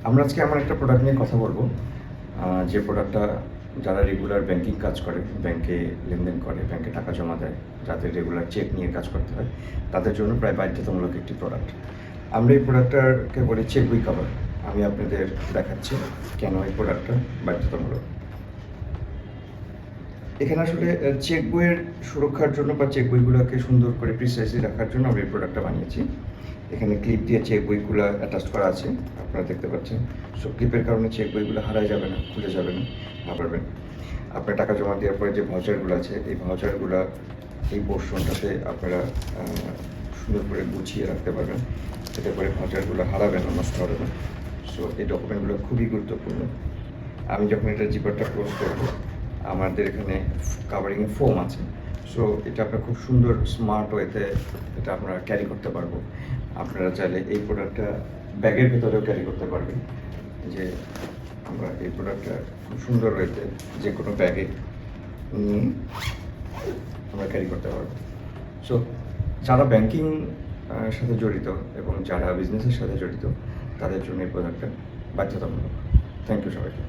আমরা আজকে এমন একটা প্রোডাক্ট নিয়ে কথা বলবো যে প্রোডাক্টটা যারা রেগুলার ব্যাংকিং কাজ করে, ব্যাংকে লেনদেন করে, ব্যাংকে টাকা জমা দেয়, যাদের রেগুলার চেক নিয়ে কাজ করতে হয়, তাদের জন্য প্রায় বাধ্যতামূলক একটি প্রোডাক্ট। আমরা এই প্রোডাক্টটাকে বলি চেক বই কভার। আমি আপনাদের দেখাচ্ছি কেন এই প্রোডাক্টটা বাধ্যতামূলক। এখানে আসলে চেক বইয়ের সুরক্ষার জন্য বা চেক বইগুলোকে সুন্দর করে প্রিসাইজলি রাখার জন্য আমরা এই প্রোডাক্টটা বানিয়েছি। এখানে ক্লিপ দিয়ে চেক বইগুলো অ্যাটাচ করা আছে, আপনারা দেখতে পাচ্ছেন। সো ক্লিপের কারণে চেক বইগুলো হারায় যাবে না, খুলে যাবে না, না পারবেন। আপনার টাকা জমা দেওয়ার পরে যে ভাউচারগুলো আছে, এই ভাউচারগুলো এই পোর্শনটাতে আপনারা সুন্দর করে গুছিয়ে রাখতে পারবেন, এতে করে ভাউচারগুলো হারাবে না, নষ্ট হবে না। সো এই ডকুমেন্টগুলো খুবই গুরুত্বপূর্ণ। আমি যখন এটা জিপারটা ক্লোজ করবো, আমাদের এখানে কাভারিংয়ে ফোম আছে। সো এটা আপনার খুব সুন্দর স্মার্ট ওয়েতে এটা আমরা ক্যারি করতে পারবো। আপনারা চাইলে এই প্রোডাক্টটা ব্যাগের ভেতরেও ক্যারি করতে পারবেন, যে আমরা এই প্রোডাক্টটা খুব সুন্দর ওয়েতে যে কোনো ব্যাগে নিয়ে আমরা ক্যারি করতে পারবো। সো যারা ব্যাংকিং সাথে জড়িত এবং যারা বিজনেসের সাথে জড়িত, তাদের জন্য এই প্রোডাক্টটা বাধ্যতামূলক। থ্যাংক ইউ সবাইকে।